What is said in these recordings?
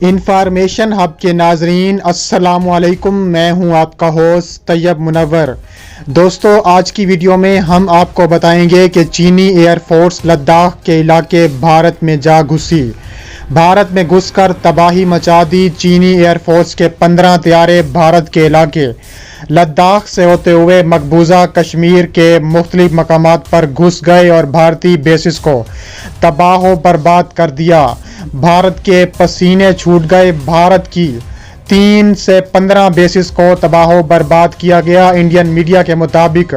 Information hub के नाजरीन अस्सलाम वालेकुम। मैं हूं आपका होस्ट तैयब मुनव्वर। दोस्तों, आज की वीडियो में हम आपको बताएंगे कि चीनी एयरफोर्स लद्दाख के इलाके भारत में जा घुसी। भारत में घुसकर तबाही मचा दी। चीनी एयरफोर्स के 15 तैयारे भारत के इलाके लद्दाख से होते हुए मकबूजा कश्मीर के मुख्तलिफ मकामात पर घुस गए और भारतीय बेसिस को तबाह बर्बाद कर दिया। भारत के पसीने छूट गए। भारत की 3 से 15 बेसिस को तबाह बर्बाद किया गया। इंडियन मीडिया के मुताबिक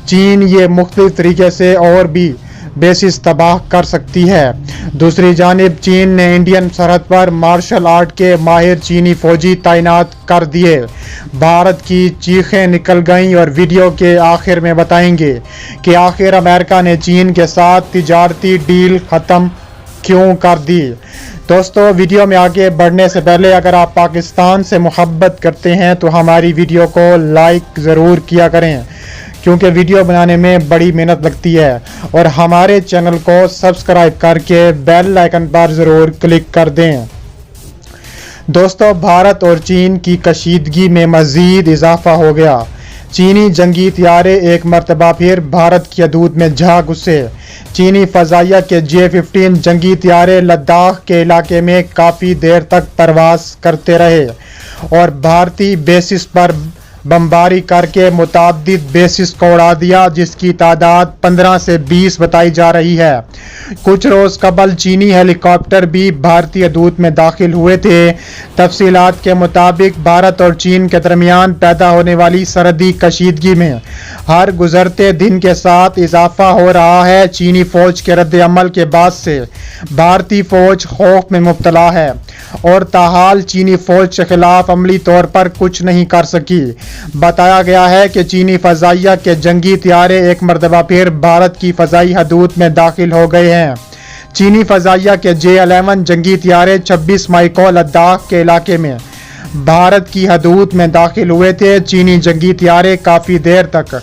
चीन ये मुख्तलिफ तरीके से और भी बेसिस तबाह कर सकती है। दूसरी जानिब चीन ने इंडियन सरहद पर मार्शल आर्ट के माहिर चीनी फौजी तैनात कर दिए। भारत की चीखें निकल गईं और वीडियो के आखिर में बताएंगे कि आखिर अमेरिका ने चीन के साथ तिजारती डील ख़त्म क्यों कर दी। दोस्तों, वीडियो में आगे बढ़ने से पहले अगर आप पाकिस्तान से मोहब्बत करते हैं तो हमारी वीडियो को लाइक ज़रूर किया करें, क्योंकि वीडियो बनाने में बड़ी मेहनत लगती है। और हमारे चैनल को सब्सक्राइब करके बेल आइकन पर ज़रूर क्लिक कर दें। दोस्तों, भारत और चीन की कशीदगी में मज़ीद इजाफा हो गया। चीनी जंगी तैयारे एक मरतबा फिर भारत की हदूद में जा घुसे। चीनी फ़ज़ाइया के J-15 जंगी तैयारे लद्दाख के इलाके में काफ़ी देर तक परवास करते रहे और भारतीय बेसिस पर बमबारी करके मुतादिद बेसिस को उड़ा दिया, जिसकी तादाद 15 से 20 बताई जा रही है। कुछ रोज़ कबल चीनी हेलीकॉप्टर भी भारतीय हदूद में दाखिल हुए थे। तफसीलात के मुताबिक भारत और चीन के दरमियान पैदा होने वाली सरहदी कशीदगी में हर गुजरते दिन के साथ इजाफा हो रहा है। चीनी फ़ौज के रद्द अमल के बाद से भारतीय फ़ौज खौफ में मुब्तला है और ताहाल चीनी फ़ौज के खिलाफ अमली तौर पर कुछ नहीं कर सकी। बताया गया है कि चीनी फ़ज़ाइया के जंगी तैयारे एक मरतबा फिर भारत की फ़ज़ाई हदूद में दाखिल हो गए हैं। चीनी फ़ज़ाइया के J-11 जंगी तैयारे 26 मई को लद्दाख के इलाके में भारत की हदूद में दाखिल हुए थे। चीनी जंगी तैयारे काफ़ी देर तक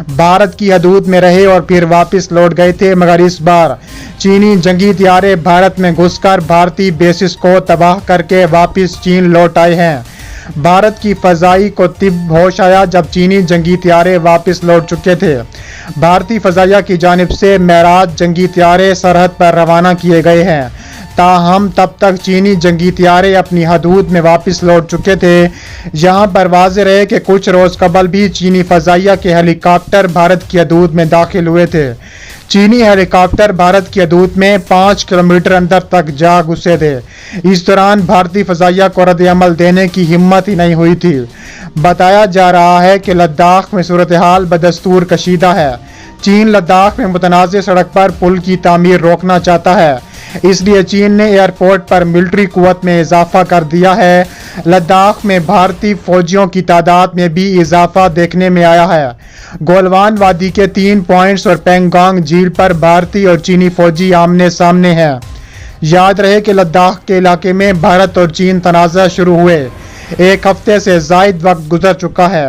भारत की हदूद में रहे और फिर वापस लौट गए थे, मगर इस बार चीनी जंगी तैयारे भारत में घुसकर भारतीय बेसिस को तबाह करके वापस चीन लौट आए हैं। भारत की फ़ज़ाई को तब होश आया जब चीनी जंगी तैयारे वापस लौट चुके थे। भारतीय फ़ज़ाइया की जानिब से मेराज जंगी तैयारे सरहद पर रवाना किए गए हैं, ताहम तब तक चीनी जंगी तैयारे अपनी हदूद में वापस लौट चुके थे। यहाँ पर वाज़ेह रहे कि कुछ रोज़ कबल भी चीनी फ़ज़ाइया के हेलीकॉप्टर भारत की हदूद में दाखिल हुए थे। चीनी हेलीकॉप्टर भारत की हदूद में 5 किलोमीटर अंदर तक जा घुसे थे। इस दौरान भारतीय फ़ज़ाइया को रद्द अमल देने की हिम्मत ही नहीं हुई थी। बताया जा रहा है कि लद्दाख में सूरत हाल बदस्तूर कशीदा है। चीन लद्दाख में मुतनाज़ सड़क पर पुल की तामीर रोकना चाहता है, इसलिए चीन ने एयरपोर्ट पर मिलिट्री कुव्वत में इजाफा कर दिया है। लद्दाख में भारतीय फौजियों की तादाद में भी इजाफा देखने में आया है। गोलवान वादी के 3 पॉइंट्स और पेंगोंग झील पर भारतीय और चीनी फौजी आमने सामने हैं। याद रहे कि लद्दाख के इलाके में भारत और चीन तनाज़ा शुरू हुए 1 हफ्ते से ज़ायद वक्त गुजर चुका है।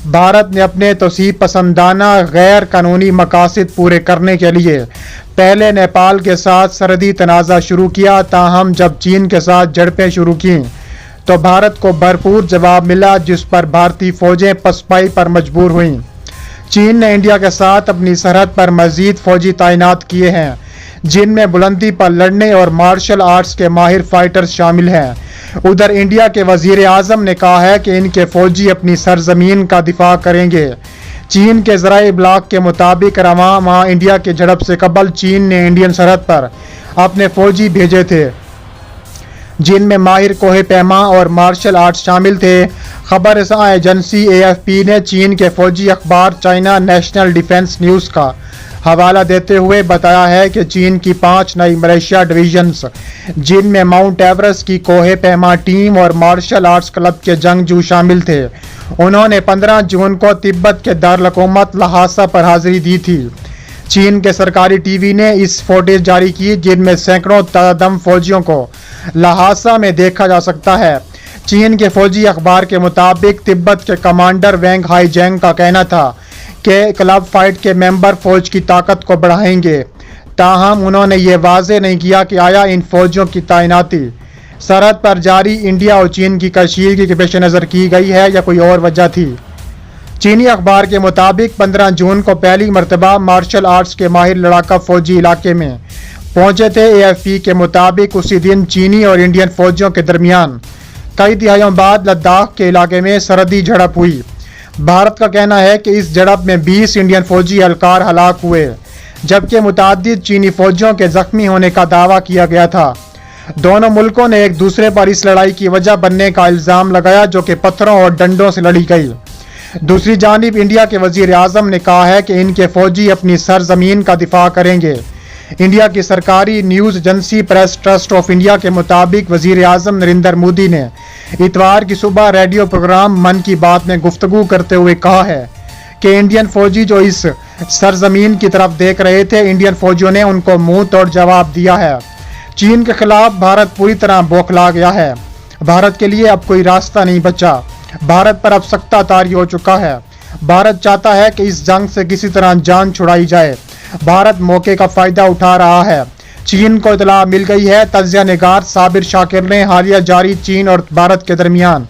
भारत ने अपने तोसीब पसंदाना गैर कानूनी मकासद पूरे करने के लिए पहले नेपाल के साथ सरहदी तनाज़ा शुरू किया, ताहम जब चीन के साथ झड़पें शुरू की तो भारत को भरपूर जवाब मिला, जिस पर भारतीय फ़ौजें पसपाई पर मजबूर हुईं। चीन ने इंडिया के साथ अपनी सरहद पर मज़ीद फ़ौजी तैनात किए हैं, जिनमें बुलंदी पर लड़ने और मार्शल आर्ट्स के माहिर फाइटर्स शामिल हैं। उधर इंडिया के वज़ीर आज़म ने कहा है कि इनके फ़ौजी अपनी सरजमीन का दिफा करेंगे। चीन के ज़राए इब्लाग के मुताबिक रवां माह इंडिया के झड़प से कबल चीन ने इंडियन सरहद पर अपने फ़ौजी भेजे थे, जिनमें माहिर कोहे पैमा और मार्शल आर्ट्स शामिल थे। खबर रसां एजेंसी AFP ने चीन के फ़ौजी अखबार चाइना नेशनल डिफेंस न्यूज़ का हवाला देते हुए बताया है कि चीन की 5 नई मलेशिया डिवीजन्स, जिनमें माउंट एवरेस्ट की कोहे पैमा टीम और मार्शल आर्ट्स क्लब के जंगजू शामिल थे, उन्होंने 15 जून को तिब्बत के दारुल-हुकूमत लहासा पर हाजिरी दी थी। चीन के सरकारी टीवी ने इस फुटेज जारी की, जिनमें सैकड़ों तादाद फौजियों को लहासा में देखा जा सकता है। चीन के फौजी अखबार के मुताबिक तिब्बत के कमांडर वेंग हाईजेंग का कहना था कि क्लब फाइट के मेंबर फौज की ताकत को बढ़ाएंगे, ताहम उन्होंने ये वाज़ेह नहीं किया कि आया इन फौजियों की तैनाती सरहद पर जारी इंडिया और चीन की कशीदगी के पेश नज़र की गई है या कोई और वजह थी? चीनी अखबार के मुताबिक 15 जून को पहली मरतबा मार्शल आर्ट्स के माहिर लड़ाका फौजी इलाके में पहुंचे थे। AFP के मुताबिक उसी दिन चीनी और इंडियन फौजियों के दरमियान कई दिहाइयों बाद लद्दाख के इलाके में सरहदी झड़प हुई। भारत का कहना है कि इस झड़प में 20 इंडियन फौजी एहलकार हलाक हुए, जबकि मुतादिद चीनी फौजियों के जख्मी होने का दावा किया गया था। दोनों मुल्कों ने एक दूसरे पर इस लड़ाई की वजह बनने का इल्ज़ाम लगाया, जो कि पत्थरों और डंडों से लड़ी गई। दूसरी जानिब इंडिया के वजीर आज़म ने कहा है कि इनके फौजी अपनी सरजमीन का दिफा करेंगे। इंडिया की सरकारी news agency press trust of India के मुताबिक वजीर आज़म नरेंद्र मोदी ने इतवार की सुबह रेडियो प्रोग्राम मन की बात में गुफ्तगू करते हुए कहा है कि इंडियन फौजी जो इस सरजमीन की तरफ देख रहे थे, इंडियन फौजियों ने उनको मुंह तोड़ जवाब दिया है। चीन के खिलाफ भारत पूरी तरह बौखला गया है। भारत के लिए अब कोई रास्ता नहीं बचा। भारत पर अब सख्ता तारी हो चुका है। भारत चाहता है कि इस जंग से किसी तरह जान छुड़ाई जाए। भारत मौके का फायदा उठा रहा है। चीन को इतला मिल गई है। तज्जिया निगार साबिर शाकिर ने हालिया जारी चीन और भारत के दरमियान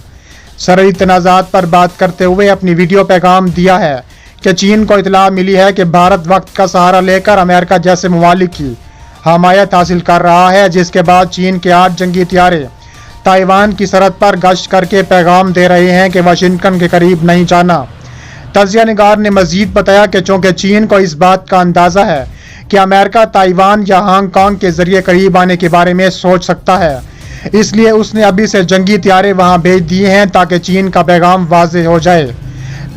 सरहदी तनाज़ात पर बात करते हुए अपनी वीडियो पैगाम दिया है कि चीन को इतला मिली है कि भारत वक्त का सहारा लेकर अमेरिका जैसे ममालिक की हमायत हासिल कर रहा है, जिसके बाद चीन के 8 जंगी हथियारे ताइवान की सरहद पर गश्त करके पैगाम दे रहे हैं कि वाशिंगटन के करीब नहीं जाना। तज्जिया निगार ने मजीद बताया कि चूंकि चीन को इस बात का अंदाज़ा है कि अमेरिका ताइवान या हांगकांग के जरिए करीब आने के बारे में सोच सकता है, इसलिए उसने अभी से जंगी हथियारे वहां भेज दिए हैं ताकि चीन का पैगाम वाज़ेह हो जाए।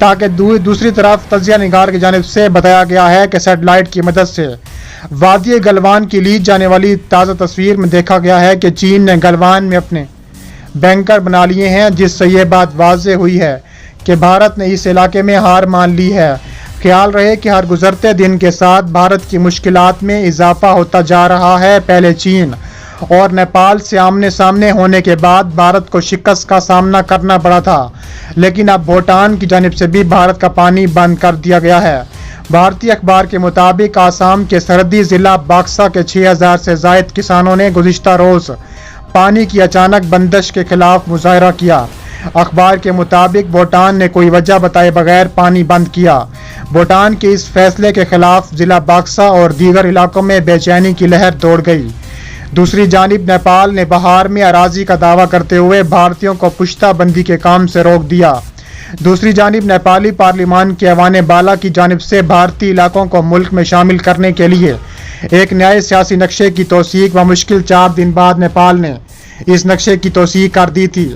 ताकि दूसरी तरफ तज्जिया निगार की जानिब से बताया गया है कि सैटेलाइट की मदद से वादी गलवान की ली जाने वाली ताज़ा तस्वीर में देखा गया है कि चीन ने गलवान में अपने बैंकर बना लिए हैं, जिससे ये बात वाज़ेह हुई है कि भारत ने इस इलाके में हार मान ली है। ख्याल रहे कि हर गुजरते दिन के साथ भारत की मुश्किलात में इजाफा होता जा रहा है। पहले चीन और नेपाल से आमने सामने होने के बाद भारत को शिकस्त का सामना करना पड़ा था, लेकिन अब भूटान की जानिब से भी भारत का पानी बंद कर दिया गया है। भारतीय अखबार के मुताबिक आसाम के सरहदी जिला बक्सा के 6000 से जायद किसानों ने गुज़िश्ता रोज़ पानी की अचानक बंदिश के खिलाफ मुजाहरा किया। अखबार के मुताबिक भूटान ने कोई वजह बताए बगैर पानी बंद किया। भूटान के इस फैसले के खिलाफ जिला बक्सा और दीगर इलाकों में बेचैनी की लहर दौड़ गई। दूसरी जानिब नेपाल ने बहार में अराजी का दावा करते हुए भारतीयों को पुश्ताबंदी के काम से रोक दिया। दूसरी जानिब नेपाली पार्लियामान के ऐवान बाला की जानिब से भारतीय इलाकों को मुल्क में शामिल करने के लिए एक नए सियासी नक्शे की तौसीक व मुश्किल 4 दिन बाद नेपाल ने इस नक्शे की तौसीक कर दी थी।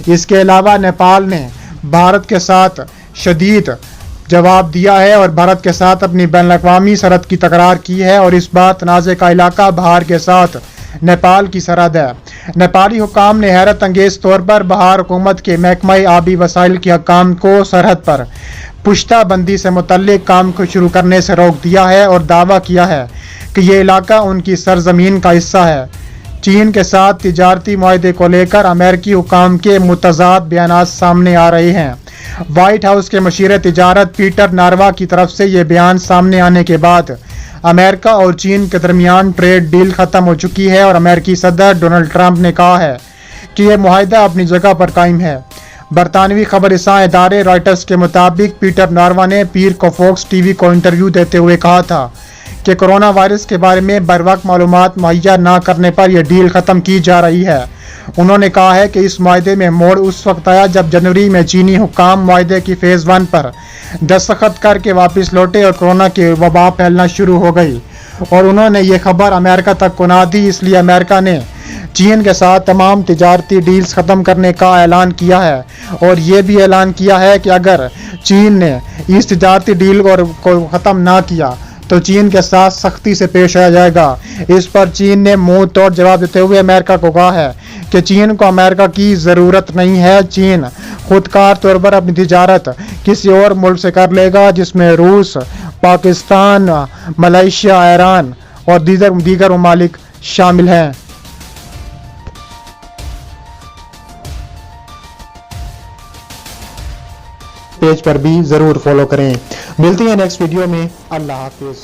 इसके अलावा नेपाल ने भारत के साथ शदीद जवाब दिया है और भारत के साथ अपनी बैनुल-अक़वामी सरहद की तकरार की है और इस बार तनाज़े का इलाका बहार के साथ नेपाल की सरहद है। नेपाली हुकाम ने हैरत अंगेज तौर पर बहार हुकूमत के महकमा आबी वसाइल के हकाम को सरहद पर पुश्ताबंदी से मुतल्लिक काम को शुरू करने से रोक दिया है और दावा किया है कि ये इलाका उनकी सरजमीन का हिस्सा है। चीन के साथ तिजारती मुआहदे को लेकर अमेरिकी हुकाम के मुतज़ाद बयानात सामने आ रहे हैं। व्हाइट हाउस के मशीर तिजारत पीटर नारवा की तरफ से ये बयान सामने आने के बाद अमेरिका और चीन के दरमियान ट्रेड डील ख़त्म हो चुकी है और अमेरिकी सदर डोनाल्ड ट्रंप ने कहा है कि यह मुआहदा अपनी जगह पर कायम है। बरतानवी खबरसां इदारे रॉयटर्स के मुताबिक पीटर नारवा ने पीर को फॉक्स टीवी को इंटरव्यू देते हुए कहा था कि कोरोना वायरस के बारे में बरवक्त मालूमात मुहैया न करने पर यह डील ख़त्म की जा रही है। उन्होंने कहा है कि इस मुआहदे में मोड़ उस वक्त आया जब जनवरी में चीनी हुकाम मुआहदे की फ़ेज़ 1 पर दस्तखत करके वापस लौटे और कोरोना की वबा फैलना शुरू हो गई और उन्होंने ये खबर अमेरिका तक पहुंचा दी। इसलिए अमेरिका ने चीन के साथ तमाम तिजारती डील्स ख़त्म करने का ऐलान किया है और ये भी ऐलान किया है कि अगर चीन ने इस तिजारती डील को ख़त्म ना किया तो चीन के साथ सख्ती से पेश आया जाएगा। इस पर चीन ने मुंह तोड़ जवाब देते हुए अमेरिका को कहा है कि चीन को अमेरिका की ज़रूरत नहीं है। चीन खुदकार तौर पर अपनी तिजारत किसी और मुल्क से कर लेगा जिसमें रूस, पाकिस्तान, मलेशिया, ईरान और दीगर ममालिक शामिल हैं। पेज पर भी ज़रूर फॉलो करें। मिलते हैं नेक्स्ट वीडियो में। अल्लाह हाफिज़।